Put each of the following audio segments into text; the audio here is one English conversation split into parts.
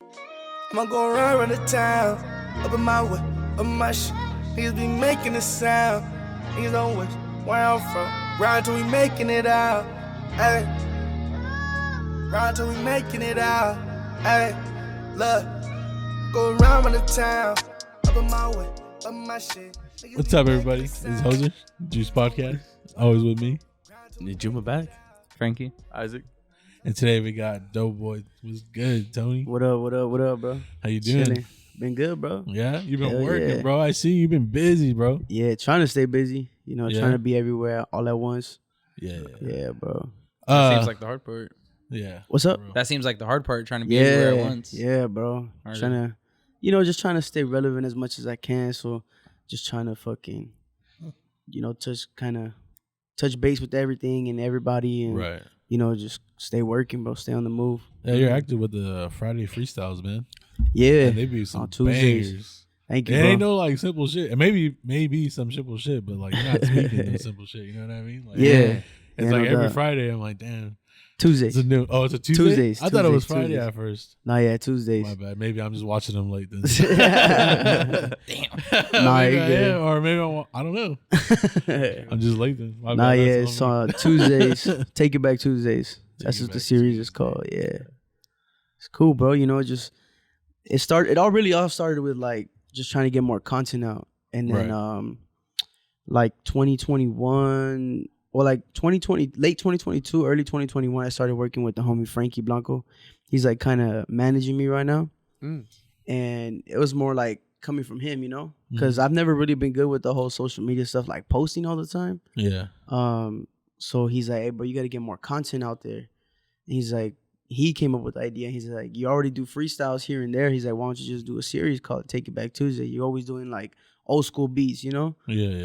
I'ma go around the town, up in my way, up my shit. Niggas be making a sound. Niggas don't wish where I'm from. Grind till we making it out. Ayy. Grind till we making it out. Ayy. Look. Go around the town, up in my way, up my shit. What's up, everybody? This is Hoser, Juice Podcast. Always with me. Juma back. Frankie. Isaac. And today we got Doughboy. What's good, Tony? What up, bro? How you doing? Chilling. Been good, bro. Yeah? You've been Hell working, yeah. bro. I see you've been busy, bro. Yeah, trying to stay busy. You know, Yeah. trying to be everywhere all at once. Yeah. Yeah, bro. That seems like the hard part. Yeah. What's up? Bro. That seems like the hard part, trying to be everywhere at once. Yeah, bro. Alright. Trying to, just trying to stay relevant as much as I can. So just trying to fucking, touch base with everything and everybody and, Right. just stay working, bro. Stay on the move. Yeah, you're active with the Friday freestyles, man. Yeah. And they be some on Tuesdays. bangers. Thank It you, bro. ain't no like simple shit. And maybe some simple shit, but like you're not speaking no simple shit. You know what I mean? Like, Yeah. It's Yeah, like no every doubt. Friday I'm like, damn. Tuesdays. It's a Tuesday? Tuesdays, I thought it was Tuesdays, Friday Tuesdays. at first. Nah, yeah, Tuesdays. My bad. Maybe I'm just watching them late then. Damn. Nah, maybe you I good. am, or maybe I don't know. I'm just late then. My Nah, bad. yeah, That's it's on me. on Tuesdays. Take It Back Tuesdays. Take That's It what the Back series is called. Yeah, it's cool, bro. It all started with like just trying to get more content out, and then Right. like 2021 or like 2020, late 2022, early 2021, I started working with the homie Frankie Blanco. He's like kind of managing me right now, and it was more like coming from him, because I've never really been good with the whole social media stuff, like posting all the time. Yeah. So he's like, hey, bro, you got to get more content out there. And he's like, he came up with the idea. He's like, you already do freestyles here and there. He's like, why don't you just do a series called Take It Back Tuesday? You're always doing like old school beats, Yeah.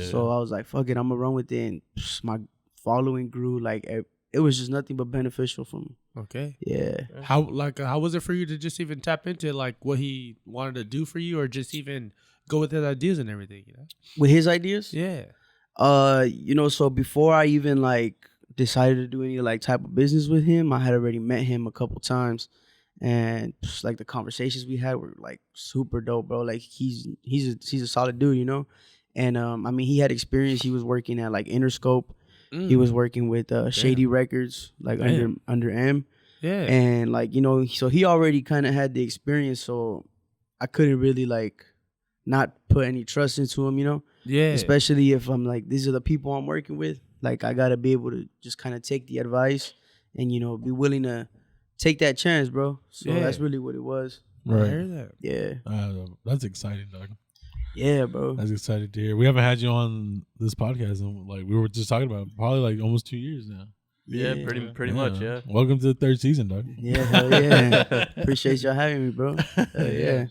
So I was like, fuck it, I'm going to run with it. And my following grew. Like, it was just nothing but beneficial for me. Okay. Yeah. How was it for you to just even tap into like what he wanted to do for you, or just even go with his ideas and everything? With his ideas? Yeah. So before I even like decided to do any like type of business with him, I had already met him a couple times, and like the conversations we had were like super dope, bro. Like he's a solid dude, And I mean, he had experience. He was working at like Interscope. He was working with Shady Records, like under M. Yeah. And like, so he already kind of had the experience, so I couldn't really like not put any trust into him, Yeah. Especially if I'm like, these are the people I'm working with. Like, I gotta be able to just kind of take the advice and be willing to take that chance, bro. So Yeah. that's really what it was. I Right. hear that. Yeah, That's exciting, dog. yeah, bro. That's exciting to hear. We haven't had you on this podcast, and like we were just talking about, probably like almost 2 years now. Yeah, Yeah. pretty much, yeah. Welcome to the third season, dog. Yeah, hell yeah. Appreciate y'all having me, bro. Hell yeah,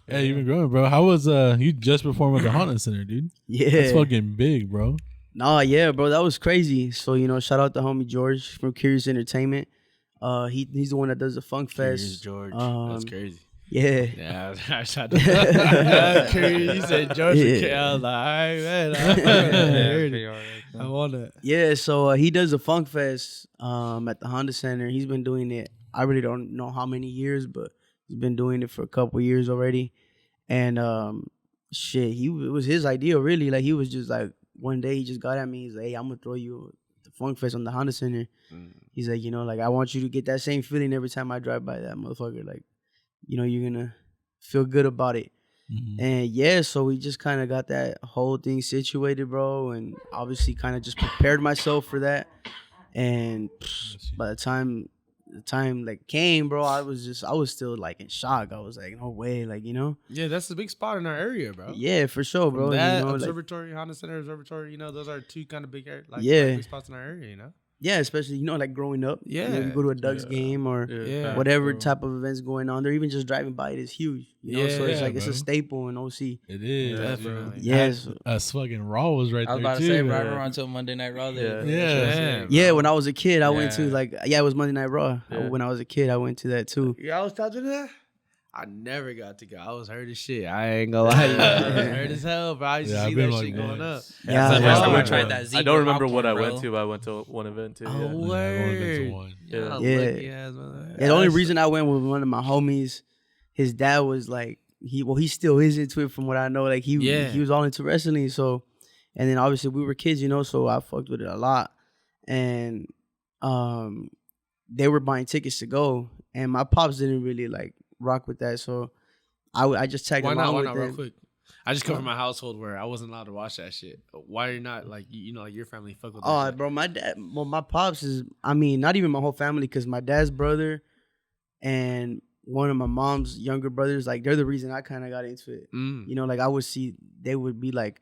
Yeah, you've been growing, bro. How was you just performed at the Honda Center, dude? yeah. That's fucking big, bro. Nah, yeah, bro, that was crazy. So shout out to homie George from Curious Entertainment. He's the one that does the Funk Fest. George. That's crazy. Yeah. Yeah, I shot Curious. You said George. Yeah. I was like, all right, man. I heard it. I want it. Yeah, so he does the Funk Fest at the Honda Center. He's been doing it. I really don't know how many years, but he's been doing it for a couple years already. And it was his idea really. Like he was just like one day he just got at me. He's like, hey, I'm gonna throw you the Funk Fest on the Honda Center. He's like, like I want you to get that same feeling every time I drive by that motherfucker. Like, you're gonna feel good about it. Mm-hmm. And yeah, so we just kind of got that whole thing situated, bro, and obviously kind of just prepared myself for that. And by the time like came, bro, I was still like in shock. I was like, no way, like Yeah, that's a big spot in our area, bro. yeah, for sure, bro. From that like, observatory, Honda Center Observatory, those are two kind of big Yeah. big spots in our area, yeah, especially like growing up. Yeah. You go to a Ducks game or Yeah. whatever type of events going on. They're even just driving by it is huge. So it's Yeah, like it's bro. a staple in OC. It is. Definitely. Yes. Us fucking Raw was right I was there about to too. say right around until Monday Night Raw. There. Yeah. Yeah, when I was a kid, I went to Yeah. it was Monday Night Raw. Yeah. When I was a kid, I went to that too. Yeah, I was telling you that. I never got to go. I was hurt as shit. I ain't gonna lie. I was hurt as hell, bro. I used Yeah, to I've see been that like shit that. going up. Yeah, That's the first time I yeah. tried that I zebra don't remember popcorn, what I bro. went to, but I went to one event too. Oh, Yeah. Yeah, I've only been to word. one. Yeah. Yeah. Lucky ass mother- Yeah, the only reason I went with one of my homies, his dad was like he still is into it from what I know. Like he was all into wrestling. So, and then obviously we were kids, so I fucked with it a lot. And they were buying tickets to go, and my pops didn't really like rock with that. So I just tagged Why along not? Why with not? them. Real quick. I just come from a household where I wasn't allowed to watch that shit. Why are you not like like your family fuck with that Oh, shit? bro, my pops is, I mean, not even my whole family, because my dad's brother and one of my mom's younger brothers, like, they're the reason I kind of got into it. Like, I would see, they would be like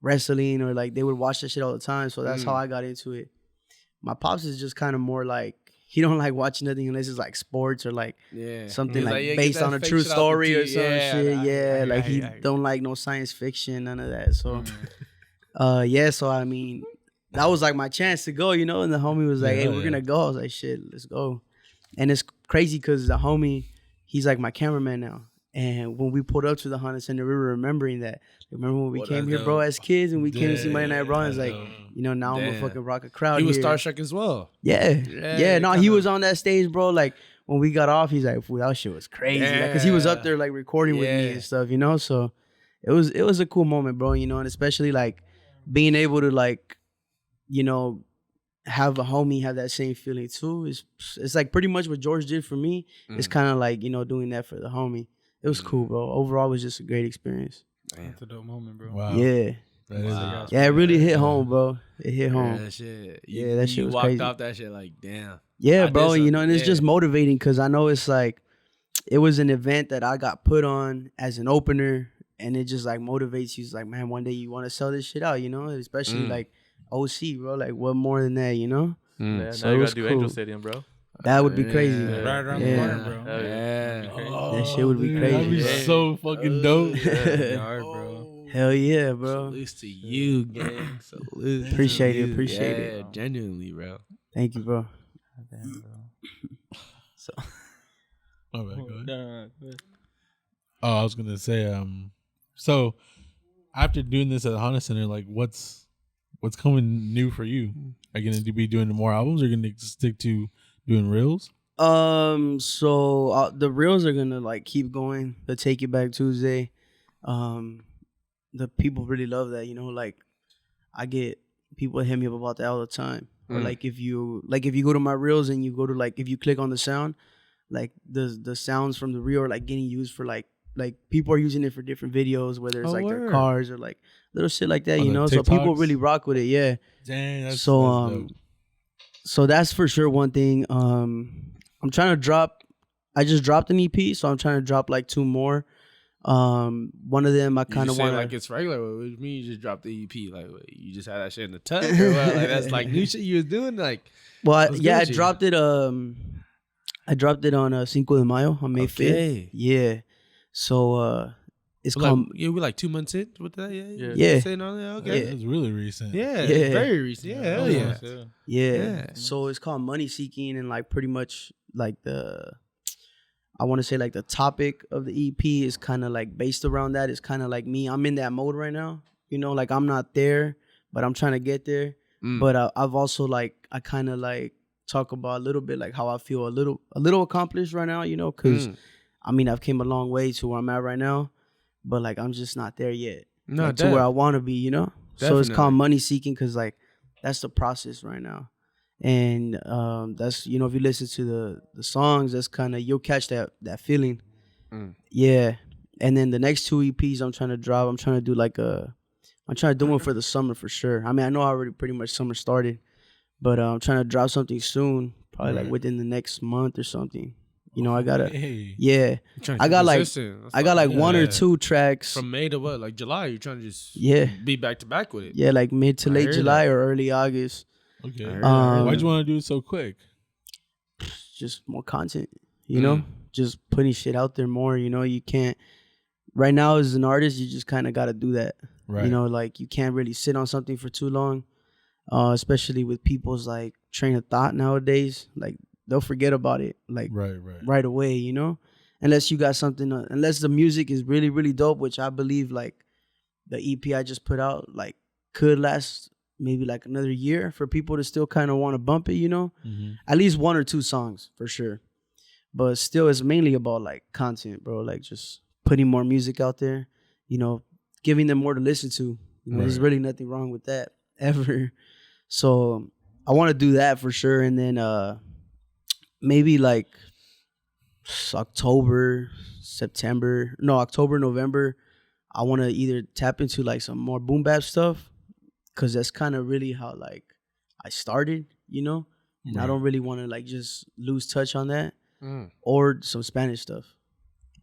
wrestling, or like they would watch that shit all the time. So that's how I got into it. My pops is just kind of more like, he don't like watching nothing unless it's like sports or like something like yeah, based get on that a fake true shit out the story or tea. some shit. I Like he hear. don't like no science fiction, none of that. So, so I mean, that was like my chance to go, and the homie was like, "Hey, we're gonna go." I was like, "Shit, let's go." And it's crazy because the homie, he's like my cameraman now. And when we pulled up to the Honda Center, we were remembering that. Remember when we came here, bro, as kids, and we came to see Monday Night Raw, and it's like, now I'm gonna fucking rock a crowd. He was here. starstruck as well. Yeah. No, he was on that stage, bro. Like when we got off, he's like, "Fool, that shit was crazy." Because he was up there like recording with me and stuff, So it was a cool moment, bro. And especially like being able to like, have a homie have that same feeling too. It's like pretty much what George did for me. It's kind of like doing that for the homie. It was cool, bro. Overall, it was just a great experience. That's a dope moment, bro. Wow. Yeah. That is Yeah, it really hit home, bro. It hit home. That shit. That shit you was walked crazy. off that shit like, damn. Yeah, I bro. did And it's something, just motivating because I know it's like, it was an event that I got put on as an opener, and it just like motivates you. It's like, man, one day you want to sell this shit out, especially like OC, bro. Like, what more than that, Yeah, So now it you was gotta do cool. Angel Stadium, bro. That would be crazy. Right around the Yeah. corner, bro. Hell yeah. That shit would be That'd crazy. be so fucking dope. Yard, bro. Hell yeah, bro. Salute to you, gang. Salute. Appreciate to it, you. appreciate Yeah, it. genuinely, bro. Thank you, bro. Damn, bro. So, My bad, go ahead. no, go ahead. Oh, I was gonna say, so after doing this at the Honda Center, like, what's coming new for you? Are you gonna be doing more albums, or are you gonna stick to doing reels? So the reels are gonna like keep going. The Take It Back Tuesday. The people really love that. Like I get people hit me up about that all the time. Or like if you go to my reels and you go to like, if you click on the sound, like the sounds from the reel are like getting used for like people are using it for different videos, whether it's like their cars or like little shit like that, So people TikToks? really rock with it, yeah. Dang, that's So dope. so that's for sure one thing. I'm trying to drop. I just dropped an EP, so I'm trying to drop like 2 more. One of them I kind of want like it's regular. What do you mean you just dropped the EP? Like what, you just had that shit in the tub, or what? Like that's like new shit you was doing. Like, Well, what's I good with you? dropped it. I dropped it on Cinco de Mayo on May 5th. Okay. Yeah. So it's Like, called. yeah, we like 2 months in with that. Yeah. Yeah. Saying on there. Okay. That's really recent. Yeah. Yeah. Very recent. Yeah. Hell yeah. Yeah. Yeah. So it's called Money Seeking, and like pretty much like I want to say like the topic of the EP is kind of like based around that. It's kind of like me. I'm in that mode right now. Like I'm not there, but I'm trying to get there. But I've also like, I kind of like talk about a little bit like how I feel a little accomplished right now, because I mean, I've came a long way to where I'm at right now, but like I'm just not there yet. No, like, to where I want to be, So it's Definitely. called Money Seeking because like that's the process right now. And that's, if you listen to the songs, that's kind of, you'll catch that feeling. Yeah. And then the next 2 EPs I'm trying to drop, I'm trying to do I'm trying to do one for the summer for sure. I mean, I know already pretty much summer started, but I'm trying to drop something soon, probably like within the next month or something. I gotta, Hey. yeah. I got like 1 or 2 tracks. From May to what, like July. You're trying to just be back to back with it. Yeah, like mid to I late hear July or early August. Okay. Um, Why'd you want to do it so quick? Just more content, just putting shit out there more, you can't, right now as an artist, you just kind of got to do that. Right. Like you can't really sit on something for too long, especially with people's like train of thought nowadays. Like they'll forget about it like right away, unless you got something, unless the music is really, really dope, which I believe like the EP I just put out like could last maybe like another year for people to still kind of want to bump it, Mm-hmm. At least 1 or 2 songs for sure. But still, it's mainly about like content, bro. Like just putting more music out there, you know, giving them more to listen to. You know, there's Right. really nothing wrong with that ever. So I want to do that for sure, and then maybe like October, November. I want to either tap into like some more boom bap stuff, cause that's kind of really how like I started, you know. And I Right. don't really want to like just lose touch on that, Mm. or some Spanish stuff.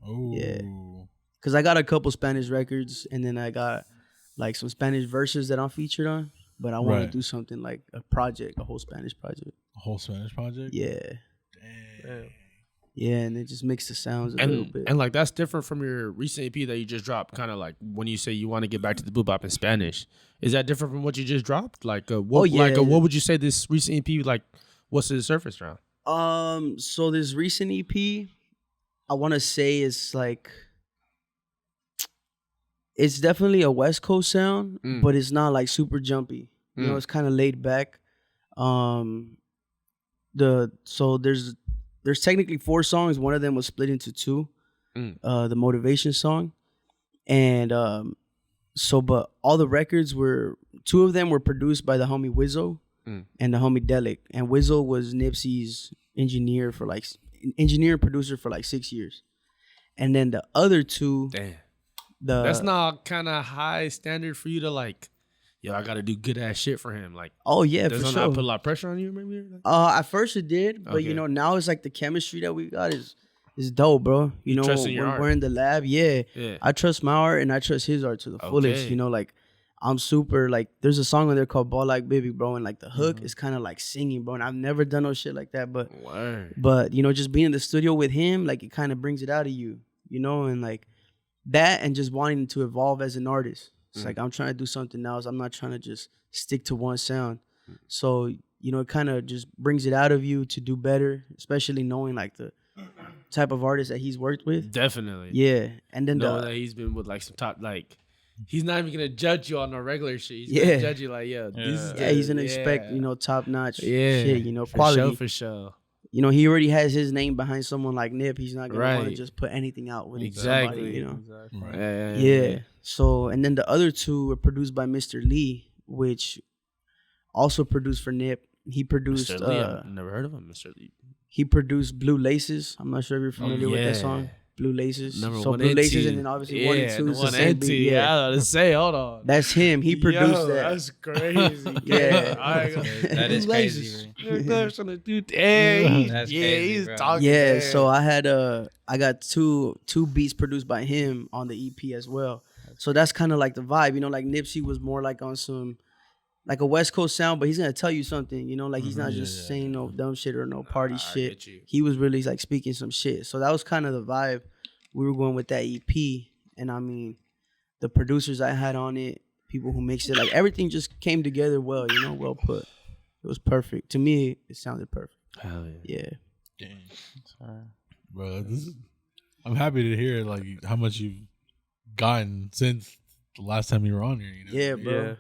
Oh. Yeah. Cause I got a couple Spanish records, and then I got like some Spanish verses that I'm featured on. But I want Right. to do something like a project, a whole Spanish project. A whole Spanish project? Yeah, Damn. yeah, and it just makes the sounds a little bit. And like that's different from your recent EP that you just dropped. Kind of like when you say you want to get back to the boop bop in Spanish. Is that different from what you just dropped? Like what? yeah. What would you say this recent EP like? What's the surface around? So this recent EP, I want to say it's like, it's definitely a West Coast sound, but it's not like super jumpy. You know, it's kind of laid back. There's technically 4 songs. One of them was split into 2. The motivation song, and but all the records were 2 of them were produced by the homie Wizzo and the homie Delic. And Wizzo was Nipsey's engineer and producer for like 6 years. And then the other 2, Damn, the that's not kind of high standard for you to like. Yo, I gotta do good ass shit for him. Like, oh yeah, does for that sure. not put a lot of pressure on you? Maybe. At first it did, but you Okay. know, now it's like the chemistry that we got is dope, bro. You know, trust in your when art. we're in the lab, yeah. Yeah. I trust my art and I trust his art to the fullest. Okay. You know, like I'm super like there's a song on there called Ball Like Baby, bro, and like the hook is kind of like singing, bro. And I've never done no shit like that, Word. but you know, just being in the studio with him, like it kind of brings it out of you, you know, and like that and just wanting to evolve as an artist. It's like I'm trying to do something else. I'm not trying to just stick to one sound. So, you know, it kind of just brings it out of you to do better, especially knowing like the type of artist that he's worked with. Definitely. Yeah. And then Knowing that he's been with like some top like. He's not even gonna judge you on no regular shit. He's Yeah. gonna judge you like, this is he's gonna yeah. expect, you know, top notch Yeah. shit, you know, For quality. sure. You know, he already has his name behind someone like Nip. He's not gonna want to Right. just put anything out with Exactly. somebody, you know. Right. Yeah. So, and then the other 2 were produced by Mr. Lee, which also produced for Nip. He produced Mr. Lee, I've never heard of him, Mr. Lee. he produced Blue Laces. I'm not sure if you're familiar with that yeah. song. Blue Laces. Number So 1 Blue and Laces 2. and then obviously 1 and 2 is the one same and 2. beat. Yeah, Yeah. I was to say, hold on. That's him. He produced Yo, that. That's crazy. Yeah. That is crazy, That's Yeah, crazy, he's bro. talking. Yeah, man. so I got two beats produced by him on the EP as well. So that's kind of like the vibe, you know, like Nipsey was more like on some like a West Coast sound, but he's gonna tell you something, you know, like he's not just saying no dumb shit or no party shit. get you. He was really like speaking some shit. So that was kind of the vibe we were going with that EP. And I mean, the producers I had on it, people who mixed it, like everything just came together well, you know, well put. It was perfect. To me, it sounded perfect. Hell yeah. Yeah. Bro, I'm happy to hear like how much you've gotten since the last time you were on here. You know? Yeah, bro.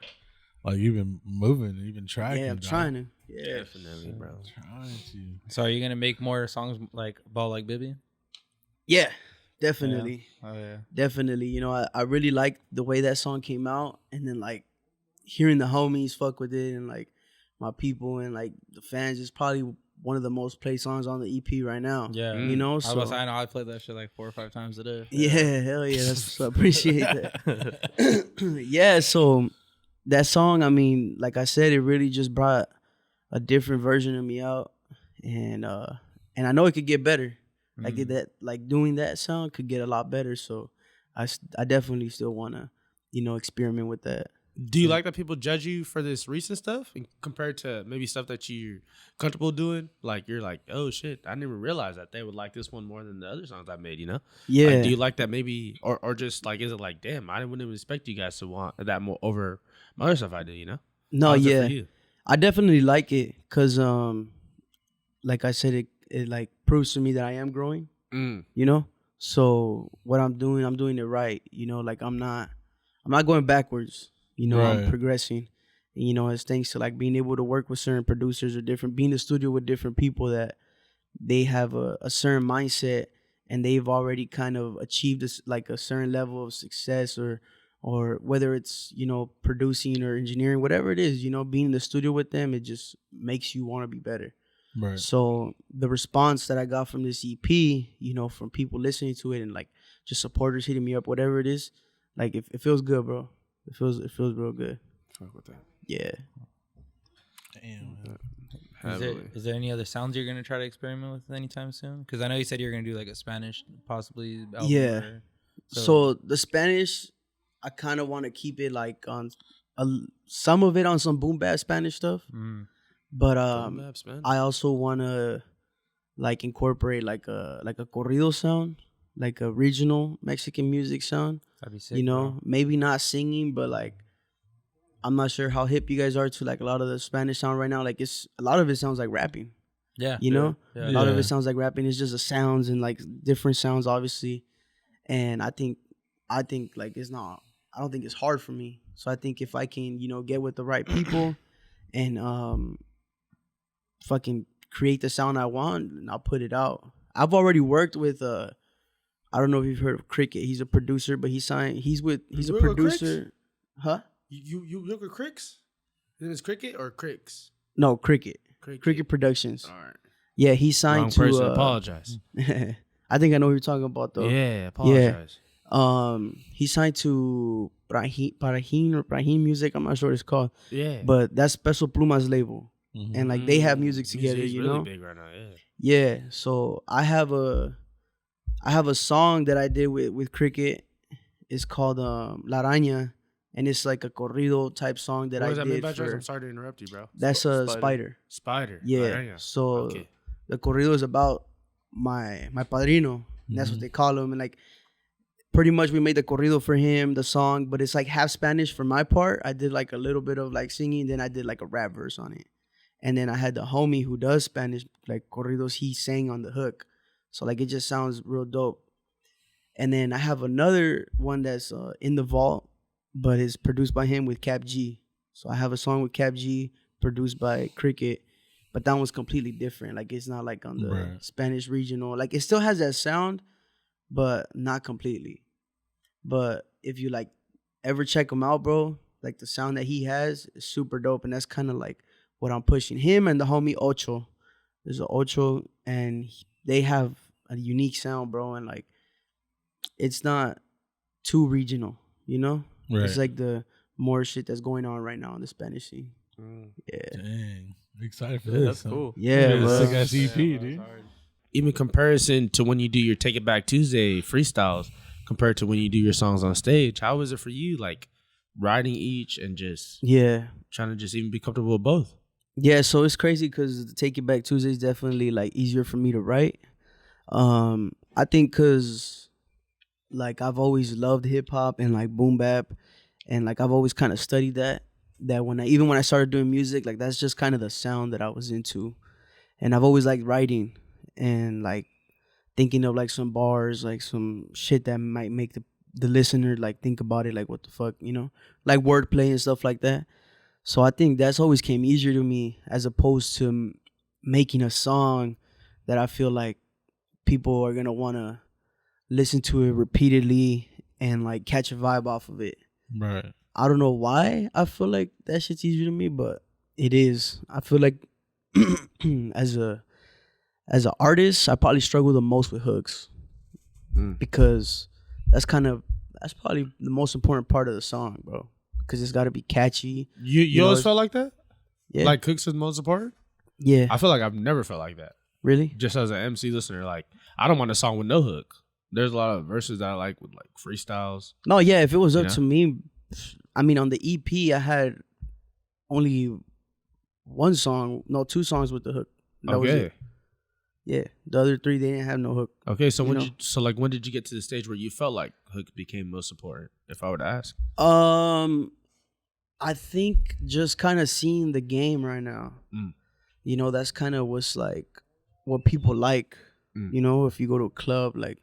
Like you've been moving, you've been tracking. Yeah, I'm dog. trying to. Yeah. Definitely, bro. Trying to. So are you gonna make more songs like Ball Like Baby? Yeah, definitely. Oh yeah. Definitely. You know, I really like the way that song came out, and then like hearing the homies fuck with it and like my people and like the fans is probably one of the most played songs on the EP right now. Yeah. You know, I was so about to say, I know I played that shit like 4 or 5 times a day. yeah, hell yeah, that's I appreciate that. Yeah, so that song, I mean, like I said, it really just brought a different version of me out, and I know it could get better. Like doing that sound could get a lot better. So I definitely still wanna, you know, experiment with that. Do you like that people judge you for this recent stuff compared to maybe stuff that you're comfortable doing? Like you're like, oh shit, I never realized that they would like this one more than the other songs I made. You know? Yeah. Like, do you like that maybe, or just like, is it like, damn, I wouldn't even expect you guys to want that more over my other stuff I do. You know? No, How's it yeah. for you? I definitely like it because, like I said, it like proves to me that I am growing. You know, so what I'm doing it right. You know, like I'm not going backwards. You know, Right. I'm progressing. And, you know, it's thanks to like being able to work with certain producers or being in the studio with different people that they have a certain mindset and they've already kind of achieved this, like a certain level of success, or whether it's, you know, producing or engineering, whatever it is, you know, being in the studio with them, it just makes you want to be better. Right. So the response that I got from this EP, you know, from people listening to it and like just supporters hitting me up, whatever it is, like it feels good, bro. It feels real good. Fuck with that. Yeah. Damn. Is there any other sounds you're gonna try to experiment with anytime soon? Because I know you said you're gonna do like a Spanish, possibly. Album Yeah. or- So the Spanish, I kind of want to keep it like on some of it on some boom bap Spanish stuff, but Maps, man. I also want to like incorporate like a corrido sound, like a regional Mexican music sound. That'd be sick. You know, bro. maybe not singing, but like I'm not sure how hip you guys are to like a lot of the Spanish sound right now. Like a lot of it sounds like rapping. Yeah. You know, Yeah. a lot of Yeah. it sounds like rapping. It's just the sounds and like different sounds, obviously. And I think like it's not. I don't think it's hard for me. So I think if I can, you know, get with the right people and fucking create the sound I want, and I'll put it out. I've already worked with I don't know if you've heard of Cricket. He's a producer, but he's a You work with producer. Huh? You look at Cricks? His name is Cricket or Cricks? No, Cricket. Cricket Productions. All right. Yeah, he signed Wrong to person. Apologize. I think I know who you're talking about though. Yeah, apologize. He signed to Brahim Music. I'm not sure what it's called, Yeah. but that's Special Pluma's label, Mhm. and like they have music together. He's You really know, big right now. Yeah. yeah. So I have a song that I did with Cricket. It's called La Araña, and it's like a corrido type song that What I does that mean did by Joyce? for. I'm sorry to interrupt you, bro. That's a spider. Spider. Yeah. Araña. So Okay. the corrido is about my padrino. And that's what they call him. And like pretty much we made the corrido for him, the song, but it's like half Spanish for my part. I did like a little bit of like singing, then I did like a rap verse on it. And then I had the homie who does Spanish like corridos, he sang on the hook. So like it just sounds real dope. And then I have another one that's in the vault, but it's produced by him with Cap G. So I have a song with Cap G produced by Cricket, but that one's completely different. Like it's not like on the Right. Spanish regional. Like it still has that sound, but not completely. But if you like ever check him out, bro, like the sound that he has is super dope, and that's kind of like what I'm pushing. Him and the homie Ocho. There's an Ocho, and they have a unique sound, bro, and like it's not too regional, you know? Right. It's like the more shit that's going on right now in the Spanish scene. Yeah. Dang. Excited for Yeah, this. that's huh? cool. Yeah, Yeah, bro. sick ass EP, dude. Even comparison to when you do your Take It Back Tuesday freestyles compared to when you do your songs on stage, how is it for you? Like writing each and just Yeah. trying to just even be comfortable with both. Yeah, so it's crazy because Take It Back Tuesday is definitely like easier for me to write. I think because like I've always loved hip hop and like boom bap, and like I've always kind of studied that when I started doing music, like that's just kind of the sound that I was into, and I've always liked writing and like thinking of like some bars, like some shit that might make the listener like think about it, like what the fuck, you know, like wordplay and stuff like that. So I think that's always came easier to me as opposed to making a song that I feel like people are gonna want to listen to it repeatedly and like catch a vibe off of it. Right. I don't know why I feel like that shit's easier to me, but it is. I feel like as an artist, I probably struggle the most with hooks because that's probably the most important part of the song, bro. Because it's got to be catchy. You know, always it's- felt like that? Yeah, Like hooks is the most important? yeah, I feel like I've never felt like that. really. Just as an MC listener, like I don't want a song with no hook. There's a lot of verses that I like with like freestyles. No, yeah. If it was up Yeah. to me, I mean, on the EP, I had only two songs with the hook. That was Okay. it. Yeah, the other three they didn't have no hook. Okay, so You when know? when did you get to the stage where you felt like hook became most important? If I were to ask, I think just kind of seeing the game right now. You know, that's kind of what's like what people like. Mm. You know, if you go to a club, like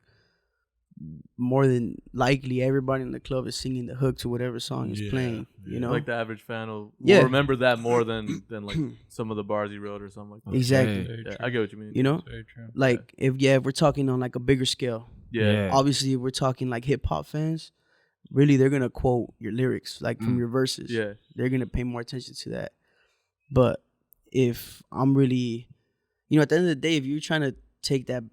more than likely everybody in the club is singing the hook to whatever song is playing. You know, like the average fan will remember that more than like some of the bars he wrote or something like that. Exactly. Yeah, I get what you mean. You know, Very true. like if we're talking on like a bigger scale. Yeah. Obviously, if we're talking like hip hop fans, really they're gonna quote your lyrics like from your verses. Yeah. They're gonna pay more attention to that. But if I'm really, you know, at the end of the day, if you're trying to take that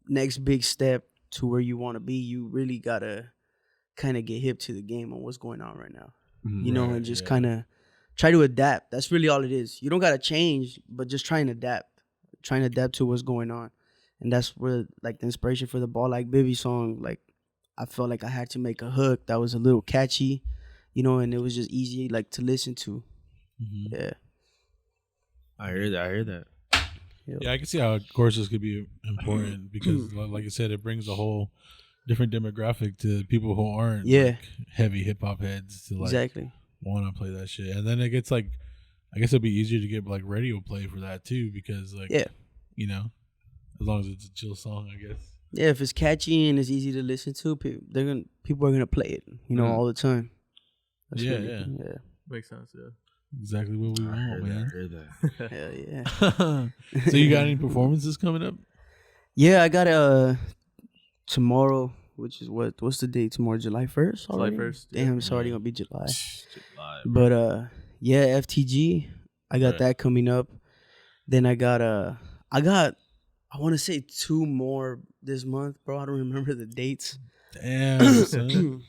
next big step to where you want to be, you really gotta kind of get hip to the game on what's going on right now. You know, and just kind of try to adapt. That's really all it is. You don't gotta change, but just try and adapt. Trying to adapt to what's going on. And that's where like the inspiration for the Ball Like Baby song, like I felt like I had to make a hook that was a little catchy, you know, and it was just easy like to listen to. Yeah. I hear that. Yeah, I can see how courses could be important because, like you said, it brings a whole different demographic to people who aren't like, heavy hip hop heads to like want to play that shit. And then it gets like, I guess it'd be easier to get like radio play for that too because like, you know, as long as it's a chill song, I guess. Yeah, if it's catchy and it's easy to listen to, people are gonna play it, you know, all the time. That's yeah. Makes sense. Yeah. Exactly what we want, man. Heard that. Hell yeah. So you got any performances coming up? Yeah, I got tomorrow, which is what's the date tomorrow? July 1st already? July 1st. Damn, it's already gonna be July. But yeah, FTG, I got that coming up. Then I want to say 2 more this month, bro. I don't remember the dates. Damn, son.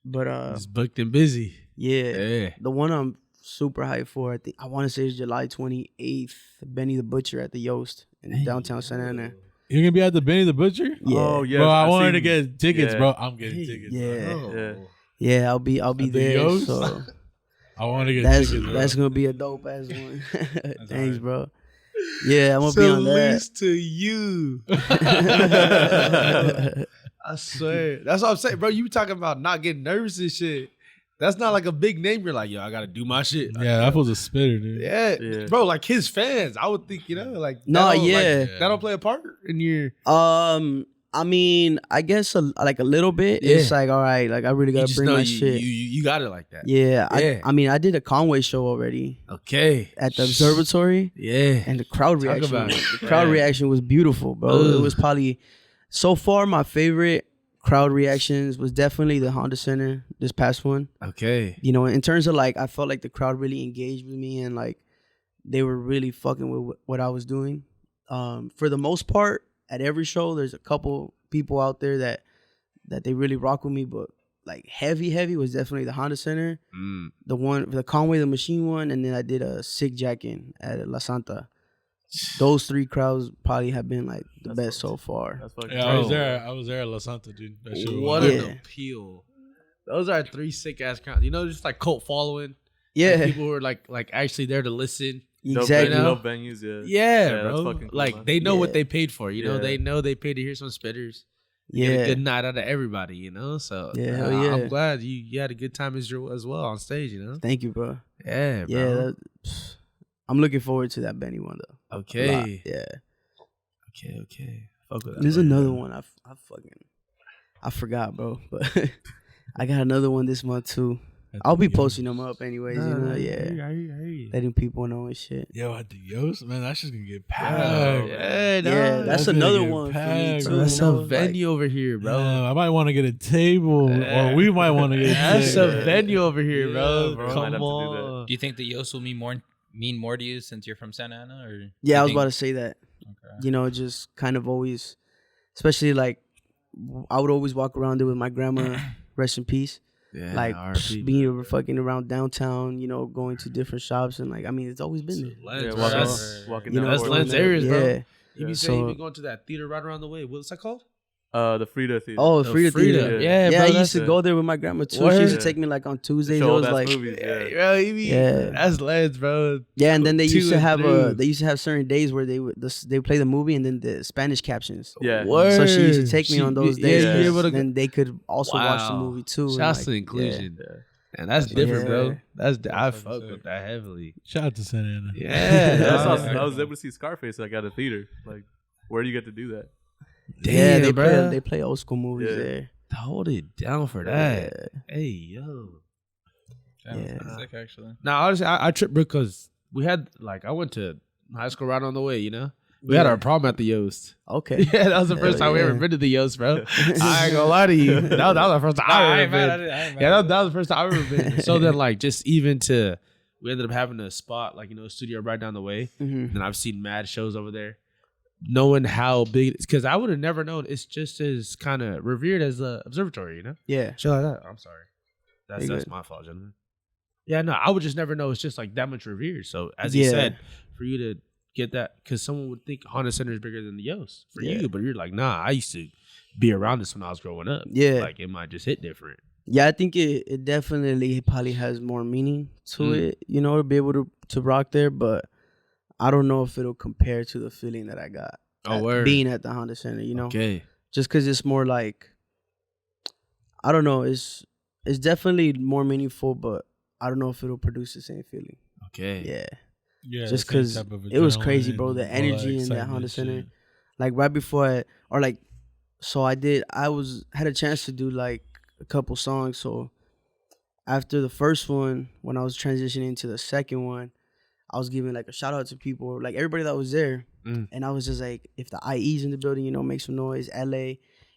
But It's booked and busy. yeah, the one I'm super hyped for, I want to say is July 28th. Benny the Butcher at the Yost in downtown Santa Ana. You're gonna be at the Benny the Butcher? Yeah. Oh yeah. Bro, I wanted to get tickets, yeah. bro. I'm getting tickets. Yeah. Bro. Yeah, I'll be the there. Yost? So I want to get that's tickets. Bro. that's gonna be a dope ass one. Thanks, bro. Yeah, I'm gonna be on that. to you. I swear. That's what I'm saying, bro. You talking about not getting nervous and shit. That's not like a big name. You're like, yo, I gotta do my shit. Yeah, that was a spitter, dude. Yeah, bro. Like his fans, I would think, you know, like No, that'll, yeah. like, that'll play a part in your. I mean, I guess like a little bit. Yeah. It's like, all right, like I really You gotta just bring know my you, shit. You got it like that. Yeah, Yeah. I mean, I did a Conway show already Okay. at the observatory, Yeah. and the crowd Talk reaction. about it. The crowd Yeah. reaction was beautiful, bro. Ugh. It was probably so far my favorite crowd reactions was definitely the Honda Center this past one. Okay. You know, in terms of like, I felt like the crowd really engaged with me and like they were really fucking with what I was doing. For the most part, at every show, there's a couple people out there that they really rock with me, but like heavy was definitely the Honda Center, the Conway the Machine one, and then I did a Sick Jackin' at La Santa. Those 3 crowds probably have been like the best so far. That's fucking Yeah, I was there at La Santa, dude. That shit was What wild. an appeal. Those are 3 sick ass crowds. You know, just like cult following. Yeah, Like, people who are like actually there to listen. exactly. Dope venues, yeah. Yeah, that's bro. fucking cool, Like man. they know what Yeah. they paid for. You know, Yeah. they know they paid to hear some spitters. Get a Yeah, good night out of everybody. You know, so Yeah, hell yeah. I'm glad you had a good time as well on stage. You know. thank you, bro. Yeah, bro. Yeah, I'm looking forward to that Benny one though. A lot. Okay. Yeah. Okay. Fuck with that. There's another one I forgot, bro. But I got another one this month too. I'll be posting them up anyways. You know, yeah. I hear you. Letting people know and shit. Yo, at the Yost, man, that shit's gonna get Yeah, packed. Yeah, dog. that's That's gonna another get one for me packed, too. bro. That's you a know, like- venue over here, bro. I might want to get a table, or we might want to get a That's table. a venue over here, bro. Yeah, bro. Might have Come to do that. on. Do you think the Yost will mean more to you since you're from Santa Ana? Or Yeah, I was about to say that. Okay. You know, just kind of always, especially like, I would always walk around there with my grandma, rest in peace. Yeah, Like RP. being fucking around downtown, you know, going to different shops and like, I mean, it's always been there. Lens, Yeah, bro. walking, That's walking You down know, that's Fort Lens Lauderdale. areas, bro. Yeah. You be So- saying you be going to that theater right around the way. What's that called? The Frida Theater. Oh, The Frida Frida. Theater. Yeah, Yeah, bro, I that's used to it. go there with my grandma too. She Word. used to take me like on Tuesdays. It Show was old-ass like, movies, yeah. Bro, you be, Yeah. that's Lens, bro. yeah, and then they 2 used to and have 3. certain days where they play the movie and then the Spanish captions. Yeah. Word. So she used to take me on those days. Yeah, you be able to then they could also watch the Wow. movie too. and, Shouts like, to inclusion. Yeah. And that's different, Yeah. bro. I That's fuck sick. with that heavily. Shout out to Santa Ana. Yeah. I was able to see Scarface like at a theater. Like, where do you get to do that? Yeah, Damn, they bro. play old school movies Yeah. there. Hold it down for that. Hey, yo. Yeah. Sick, actually. Now, honestly, I tripped because we had, like, I went to high school right on the way, you know? We had our prom at the Yost. Okay. Yeah, that was the first time we ever been to the Yost, bro. I ain't gonna lie to you. That was the first time I ever been. Yeah, that was the first time I ever been. So then, like, just even to, we ended up having a spot, like, you know, a studio right down the way. Mm-hmm. And I've seen mad shows over there. Knowing how big it is, because I would have never known it's just as kind of revered as the observatory, you know? Yeah. Shit like that. I'm sorry. That's good. my fault, gentlemen. Yeah, no, I would just never know it's just like that much revered. So as he said, for you to get that, because someone would think Honda Center is bigger than the Yost for you, but you're like, nah, I used to be around this when I was growing up. Yeah. Like it might just hit different. Yeah, I think it definitely probably has more meaning to it, you know, to be able to rock there, but I don't know if it'll compare to the feeling that I got being at the Honda Center, you know? Okay. Just because it's more like, I don't know, it's definitely more meaningful, but I don't know if it'll produce the same feeling. Okay. Yeah. Yeah, Just because it was crazy, bro. The all energy in that Honda Center. Like right before so had a chance to do like a couple songs. So after the first one, when I was transitioning to the second one, I was giving like a shout out to people, like everybody that was there. And I was just like, if the IE's in the building, you know, make some noise, LA.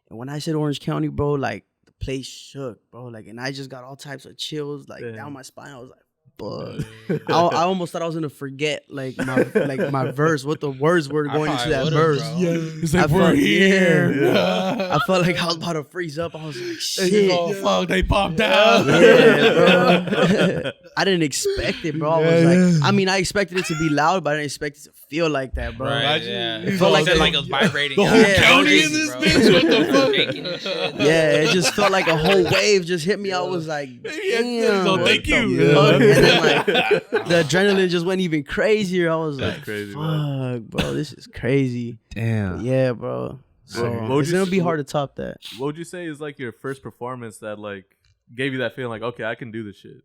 And when I said Orange County, bro, like the place shook, bro. Like, and I just got all types of chills like down my spine. I was like, fuck. I almost thought I was gonna forget like my verse, what the words were going into that verse. Yeah, it's like we're here. Yeah. I felt like I was about to freeze up. I was like, shit. Oh fuck, they popped out. Yeah, bro. I didn't expect it, bro. I was like, I mean, I expected it to be loud, but I didn't expect it to feel like that, bro. Right, yeah. It felt like it was vibrating. The whole county in this bitch. What the fuck? Shaking and shit. Yeah, it just felt like a whole wave just hit me. I was like, damn. So thank you. Fuck? And then like the adrenaline just went even crazier. I was like, crazy, fuck, man. bro, this is crazy. Damn. Yeah, bro. So What it's would you gonna be hard to top that. What would you say is like your first performance that like gave you that feeling like, okay, I can do this shit?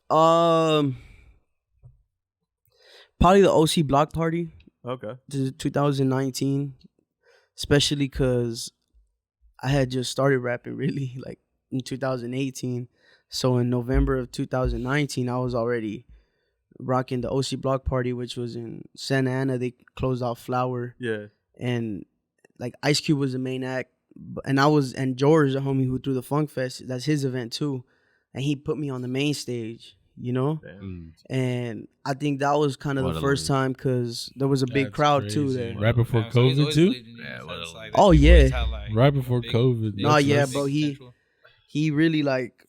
Probably the OC Block Party, Okay. 2019, especially because I had just started rapping really like in 2018. So in November of 2019, I was already rocking the OC Block Party, which was in Santa Ana. They closed out Flower. Yeah. And like Ice Cube was the main act, and George, the homie who threw the Funk Fest, that's his event too, and he put me on the main stage, you know. Damn. And I think that was kind of the first time because there was a big That's crowd crazy. too there. Right before COVID too. Oh, yeah. Right before COVID. No, yeah, bro. He really like,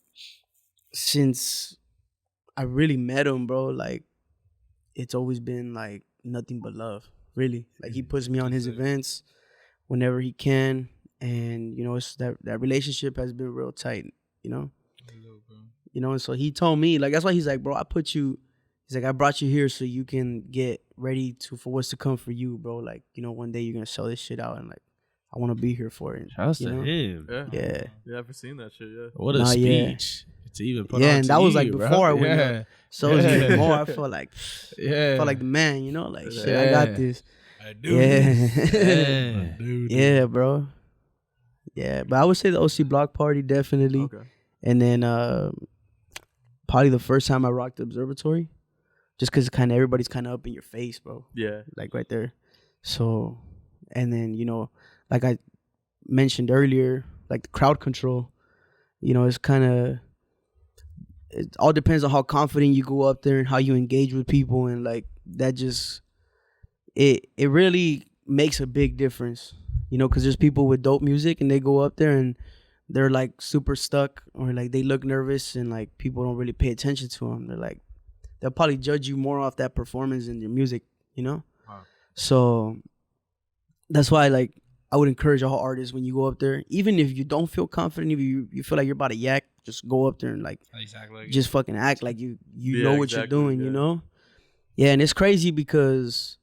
since I really met him, bro, like it's always been like nothing but love. Really, like he puts me on his events whenever he can, and you know, it's that relationship has been real tight. You know, and so he told me like that's why he's like, bro, I brought you here so you can get ready for what's to come for you, bro. Like, you know, one day you're gonna sell this shit out, and like I want to be here for it. Shouts to know? him. Yeah. Yeah, I've seen that shit. Yeah. What a speech. To even put yeah, on and to that was you, like bro. before I went up. So it was even more. I felt like Yeah. felt like the man, you know, like shit, I got this. I do. Yeah. Dude. Yeah, bro. Yeah, but I would say the OC Block Party definitely. Okay. And then probably the first time I rocked the Observatory, just because kind of everybody's kind of up in your face, bro. Yeah. Like right there. So, and then, you know, like I mentioned earlier, like the crowd control, you know, it's kind of, it all depends on how confident you go up there and how you engage with people, and like that just it really makes a big difference, you know, because there's people with dope music and they go up there and they're like super stuck, or like they look nervous and like people don't really pay attention to them. They're like, they'll probably judge you more off that performance than your music, you know. So that's why like I would encourage all artists, when you go up there, even if you don't feel confident, if you feel like you're about to yak, just go up there and like just fucking act like you know what you're doing, you know? Yeah, and it's crazy because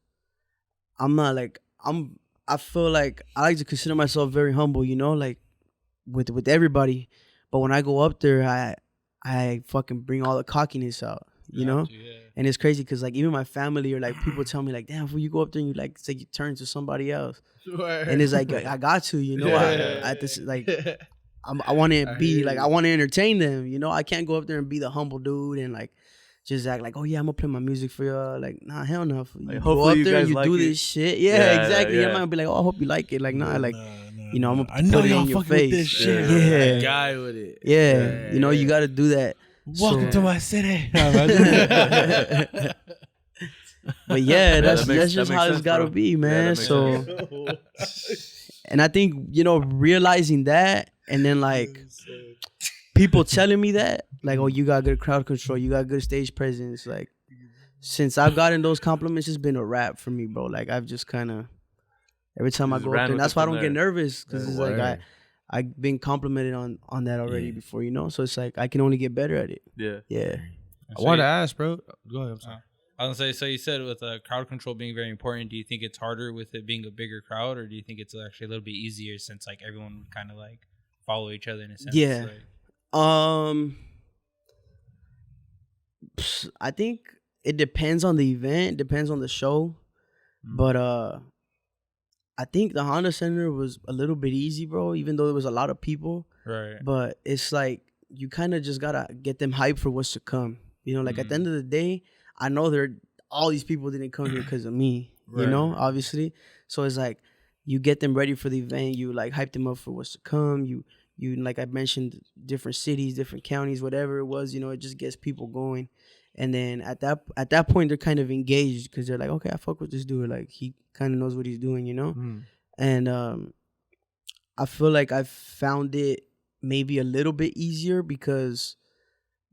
I'm not like, I feel like I like to consider myself very humble, you know, like with everybody. But when I go up there, I fucking bring all the cockiness out, you know? And it's crazy because like even my family or like people tell me like, damn, when you go up there and you like, it's like you turn to somebody else. And it's like, I got to, you know, I this like, I want to be like, I want to entertain them. You know, I can't go up there and be the humble dude and like just act like, oh yeah, I'm gonna play my music for y'all. Like, nah, hell no. You go up there and you do this shit. Yeah, exactly. Yeah. I'm not gonna be like, oh, I hope you like it. Like, nah, like, you know, I'm gonna put it in your face. With this shit. Yeah, Guy with it. yeah. You know, you got to do that. Welcome to my city. But yeah, that's just how it's sense, gotta bro. be, man. Yeah, And I think, you know, realizing that and then like people telling me that, like, oh, you got good crowd control, you got good stage presence. Like, since I've gotten those compliments, it's been a wrap for me, bro. Like, I've just kind of, every time I go up there, and that's why I don't get nervous, because it's like I've been complimented on that already before, you know? So it's like I can only get better at it. Yeah. Yeah. I wanted to ask, bro. Go ahead. I'm sorry. I was gonna say, so you said with crowd control being very important, do you think it's harder with it being a bigger crowd, or do you think it's actually a little bit easier since like everyone would kind of like follow each other in a sense? Yeah. Like, I think it depends on the event, depends on the show. But I think the Honda Center was a little bit easy, bro, even though there was a lot of people. right. But it's like you kind of just gotta get them hyped for what's to come. You know, like at the end of the day, I know all these people didn't come here because of me, you know, obviously. So it's like you get them ready for the event. You like hype them up for what's to come. You like I mentioned, different cities, different counties, whatever it was, you know, it just gets people going. And then at that point, they're kind of engaged because they're like, okay, I fuck with this dude. Like, he kind of knows what he's doing, you know? And I feel like I found it maybe a little bit easier because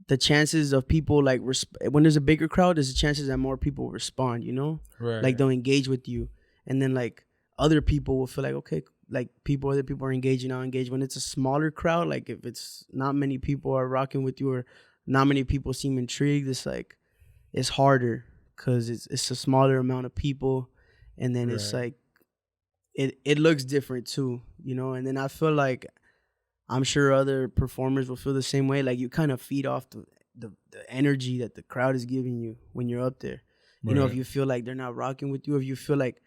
the chances of people like when there's a bigger crowd, there's a chances that more people respond, you know? Right. Like, they'll engage with you. And then like other people will feel like, okay, like other people are engaging, I'll engage. When it's a smaller crowd, like if it's not many people are rocking with you or not many people seem intrigued, it's like it's harder because it's a smaller amount of people, and then it's like it looks different too, you know. And then I feel like I'm sure other performers will feel the same way. Like, you kind of feed off the energy that the crowd is giving you when you're up there. You know, if you feel like they're not rocking with you, if you feel like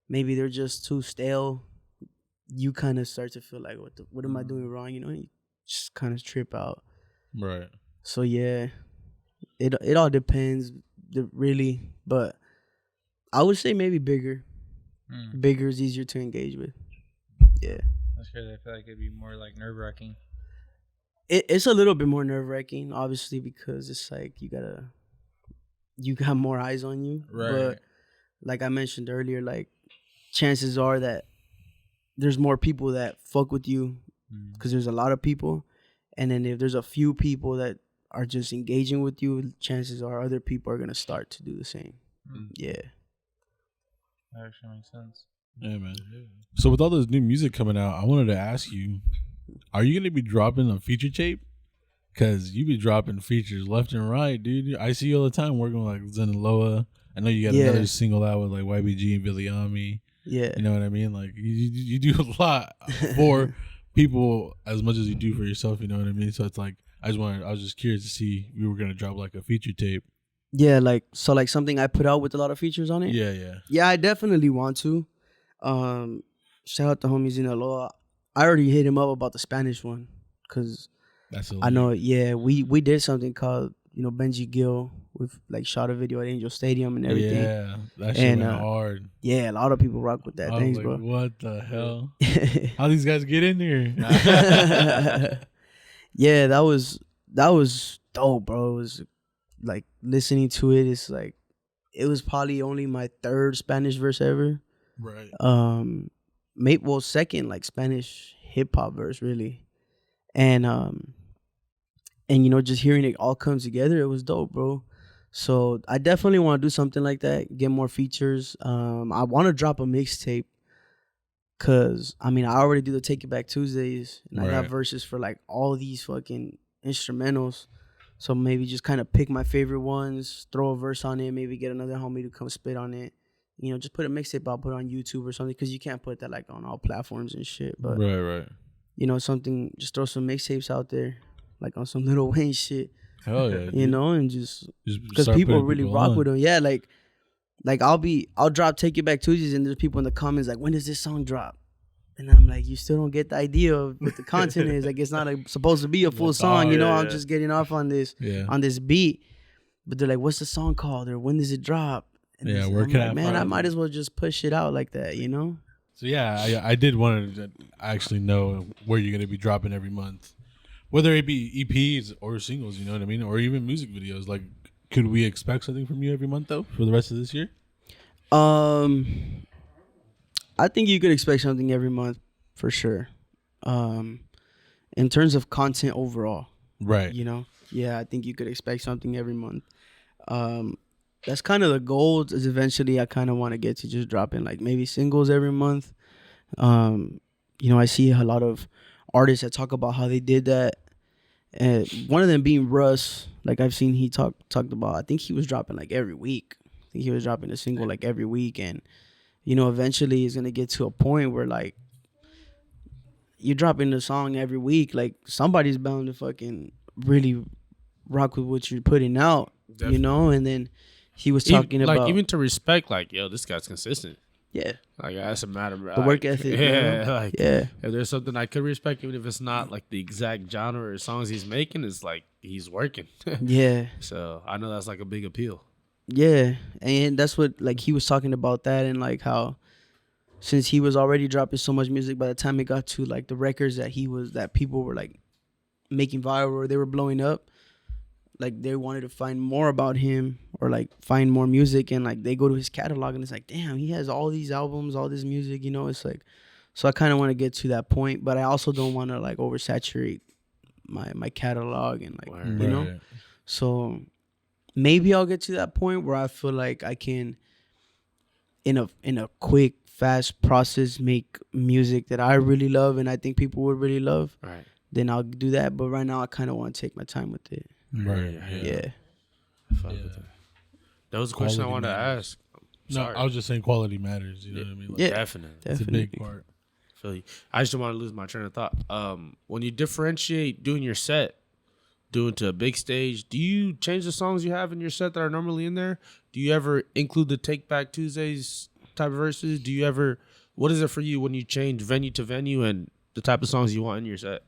maybe they're just too stale, you kind of start to feel like, what am I doing wrong? You know, you just kind of trip out. Right. So yeah, it all depends, really. But I would say maybe bigger. Bigger is easier to engage with. Yeah. That's crazy. I feel like it'd be more like nerve wracking. It's a little bit more nerve wracking, obviously, because it's like you got more eyes on you. Right. But like I mentioned earlier, like chances are that there's more people that fuck with you because there's a lot of people. And then if there's a few people that are just engaging with you, chances are other people are going to start to do the same. Yeah. That actually makes sense. Yeah, man. So with all this new music coming out, I wanted to ask you, are you going to be dropping a feature tape? Because you be dropping features left and right, dude. I see you all the time working with like Zenaloa. I know you got another single out with like YBG and Viliami. Yeah. You know what I mean? Like you do a lot for people as much as you do for yourself, you know what I mean? So it's like I was just curious to see if you were gonna drop like a feature tape. Yeah, like something I put out with a lot of features on it. Yeah, I definitely want to. Shout out to homies Zenaloa. I already hit him up about the Spanish one because I know. Yeah, we did something called Benji Gill with like shot a video at Angel Stadium and everything. Yeah, that shit went hard. Yeah, a lot of people rock with that. Thanks, bro. What the hell? How these guys get in there? Yeah, that was dope, bro. It was like listening to it. It's like it was probably only my third Spanish verse ever. Right. Second like Spanish hip hop verse really, and just hearing it all come together, it was dope, bro. So I definitely want to do something like that, get more features. I want to drop a mixtape because I already do the Take It Back Tuesdays, and I got verses for like all these fucking instrumentals. So maybe just kind of pick my favorite ones, throw a verse on it, maybe get another homie to come spit on it. Just put a mixtape out, put it on YouTube or something, because you can't put that like on all platforms and shit. But right. Something, just throw some mixtapes out there, like on some Lil Wayne shit. Hell yeah. And just because people really rock with them. Yeah, like I'll drop Take It Back Tuesdays, and there's people in the comments like, when does this song drop? And I'm like, you still don't get the idea of what the content is. Like, it's not supposed to be a full song, you know. I'm just getting off on this beat. But they're like, what's the song called, or when does it drop? And where can I man, find I it? might as well just push it out like that, you know. So yeah, I did want to actually know where you're going to be dropping every month, whether it be EPs or singles, you know what I mean, or even music videos. Like, could we expect something from you every month though for the rest of this year? I think you could expect something every month for sure. In terms of content overall, Right. you know, yeah, I think you could expect something every month. That's kind of the goal. Is eventually I kind of want to get to just dropping like maybe singles every month. You know, I see a lot of artists that talk about how they did that. And one of them being Russ, like I've seen he talked about. I think he was dropping like every week. I think he was dropping a single like every week, and you know, eventually it's gonna get to a point where like you're dropping a song every week. Like somebody's bound to fucking really rock with what you're putting out, you know. And then he was talking about like even to respect, like yo, this guy's consistent. Yeah, like that's a matter of the work ethic. Yeah, you know? like yeah. If there's something I could respect, even if it's not like the exact genre or songs he's making, it's like he's working. Yeah. So I know that's like a big appeal. Yeah, and that's what like he was talking about that, and like how since he was already dropping so much music, by the time it got to like the records that people were like making viral or they were blowing up, like they wanted to find more about him or like find more music, and like they go to his catalog and it's like, damn, he has all these albums, all this music, you know. It's like, so I kind of want to get to that point, but I also don't want to like oversaturate my catalog and like you know. So maybe I'll get to that point where I feel like I can in a quick, fast process make music that I really love and I think people would really love. Right. Then I'll do that, but right now I kind of want to take my time with it. Right. Yeah. That was a question I wanted matters. to ask. No, Sorry. I was just saying quality matters. You know what I mean? Like, Yeah. Definitely. it's a big part. Feel you. I just don't want to lose my train of thought. When you differentiate doing your set, doing to a big stage, do you change the songs you have in your set that are normally in there? Do you ever include the Take Back Tuesdays type of verses? Do you ever, what is it for you when you change venue to venue and the type of songs you want in your set?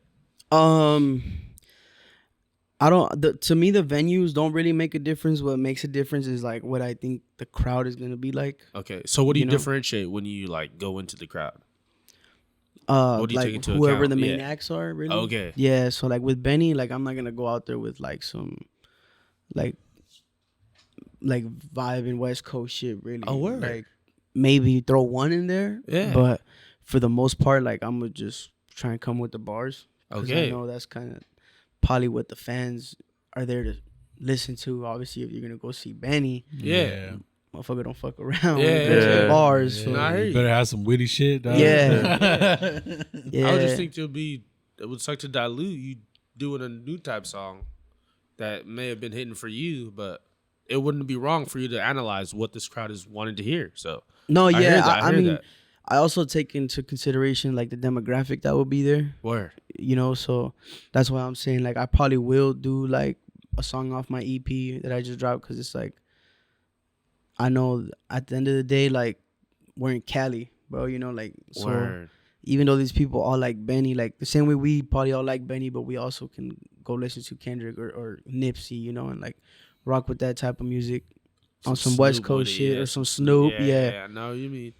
I don't. To me, the venues don't really make a difference. What makes a difference is like what I think the crowd is gonna be like. Okay, so what do you know? differentiate when you like go into the crowd? What do you take into whoever account? the main Yeah. acts are, really. Okay. Yeah, so like with Benny, like I'm not gonna go out there with like some, like vibe and West Coast shit. Really. Oh, word. Like maybe throw one in there. Yeah. But for the most part, like I'm gonna just try and come with the bars. 'Cause Okay. I know that's kind of probably what the fans are there to listen to. Obviously, if you're gonna go see Benny, Yeah. motherfucker don't fuck around Yeah, with yeah. the bars. Yeah, So. Nah, I hear you you. better have some witty shit, dog. Yeah. Yeah. I would just think it would suck to dilute you doing a new type song that may have been hitting for you, but it wouldn't be wrong for you to analyze what this crowd is wanting to hear. So No, I hear yeah, that, I hear mean, that. I also take into consideration like the demographic that will be there, Word. you know. So that's why I'm saying like I probably will do like a song off my EP that I just dropped because it's like I know at the end of the day like we're in Cali, bro. You know, like so. Word. Even though these people all like Benny, like the same way we probably all like Benny, but we also can go listen to Kendrick or Nipsey, you know, and like rock with that type of music on some West Snoop Coast with it, shit yeah, or some Snoop, yeah. I know what you mean.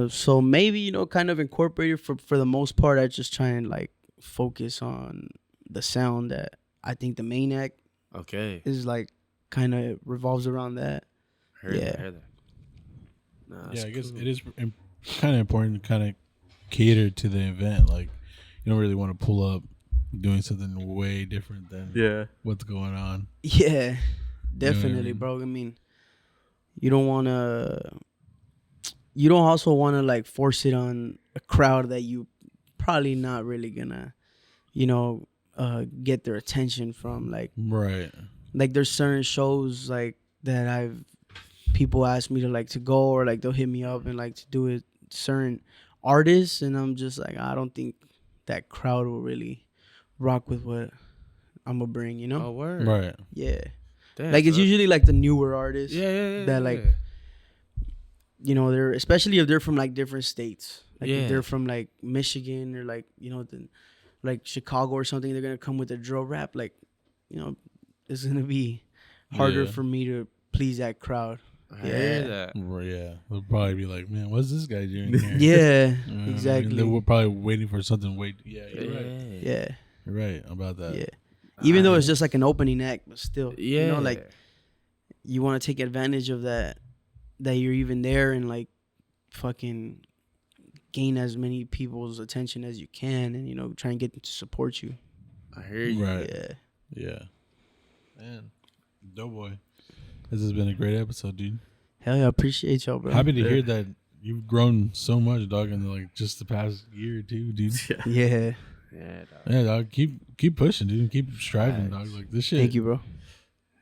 So maybe, you know, kind of incorporated for the most part. I just try and like focus on the sound that I think the main act Okay. is like kind of revolves around that. Heard Yeah. that, heard that. Nah, Yeah, that's I guess cool. it is kind of important to kind of cater to the event. Like, you don't really want to pull up doing something way different than Yeah. what's going on. Yeah, definitely, mean? bro. I mean, you don't also want to like force it on a crowd that you probably not really gonna, you know, get their attention from. Like Right. there's certain shows like that people ask me to go, or like they'll hit me up and like to do it certain artists, and I'm just like, I don't think that crowd will really rock with what I'm gonna bring, you know? Oh, word. Right. Yeah. Damn, Like it's so- usually like the newer artists Yeah. that like you know, they're especially if they're from like different states. Like Yeah. if they're from like Michigan or like, you know, like Chicago or something, they're gonna come with a drill rap. Like, you know, it's gonna be harder Yeah. for me to please that crowd. I hear that. Well, yeah, they'll probably be like, man, what's this guy doing here? Yeah, You know what I mean? exactly. They were probably waiting for something. Yeah, you're right. Yeah, You're right about that. yeah. Even though it's just like an opening act, but still, Yeah. you know, like you want to take advantage of that you're even there and like fucking gain as many people's attention as you can, and you know, try and get them to support you. I hear you. Right. Yeah. Yeah. Man, Doughboy, this has been a great episode, dude. Hell yeah, I appreciate y'all, bro. Happy to hear that you've grown so much, dog, in like just the past year or two, dude. Yeah. Yeah, dog. Yeah, dog. Keep pushing, dude. Keep striving, dog. Like this shit. Thank you, bro.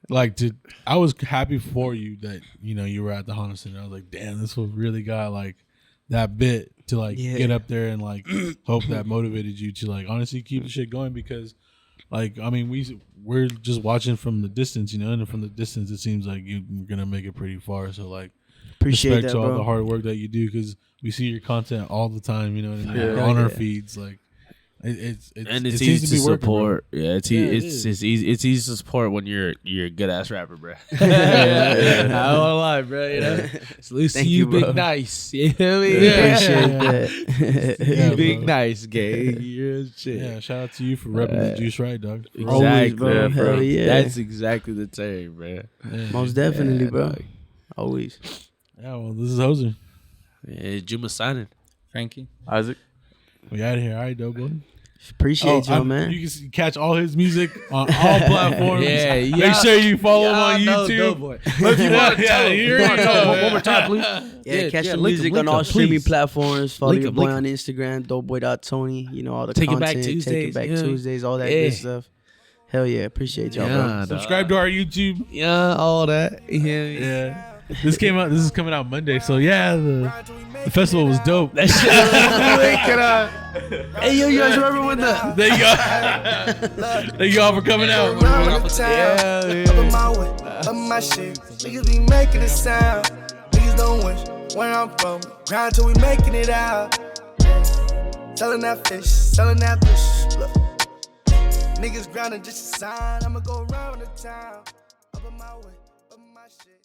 Like I was happy for you that you were at the Honda Center. I was like, damn, this was really got like that bit to like get up there and like hope that motivated you to like honestly keep the shit going, because like I mean we're just watching from the distance, and from the distance it seems like you're gonna make it pretty far. So like Appreciate respect that, to all bro. the hard work that you do, because we see your content all the time, you know what I mean? Yeah. On our Yeah. feeds, like it's And it's it seems easy to be working, bro. support. Yeah, it's Yeah, it it's is. it's easy. It's easy to support when you're a good ass rapper, bro. I Yeah. don't wanna lie, bro. You know, salute to Thank you, you, big bro. nice. You know what I mean? Yeah. Appreciate that. Yeah, You big bro. nice, gay. You're shit. Yeah, shout out to you for repping the juice right, dog. Exactly, bro. Yeah, bro. Hell yeah. That's exactly the term, bro. Yeah, Most definitely, Yeah, bro. dog. Always. yeah, well, this is Hoser. Yeah, Juma signing. Frankie. Isaac. We out of here. All right, Doughboy. Appreciate y'all, man. You can catch all his music on all platforms. Yeah, Make sure you follow him on YouTube. But if you want to Yeah, tell you him, already know. one more time, please. Yeah, catch the link music him, on all link him, streaming please. platforms. Follow Link your him, boy link on Instagram, doughboy.tony. You know, all the Take It Back content. Take Tuesdays, It Back yeah. Tuesdays, all that Yeah. good stuff. Hell yeah, appreciate y'all, bro. Yeah, dog. Subscribe to our YouTube. Yeah, all that. Yeah. Yeah. This is coming out Monday. So yeah, the festival was dope. That shit was wicked. Hey, yo, you guys remember when the Thank y'all. Thank y'all for coming out. Around the town, up in my way, up my shit. Niggas be making it sound. Niggas don't wish where I'm from. Grind till we making it out. Selling that fish. Look, niggas grinding just a sign. I'ma go around the town, up in my way, up my shit.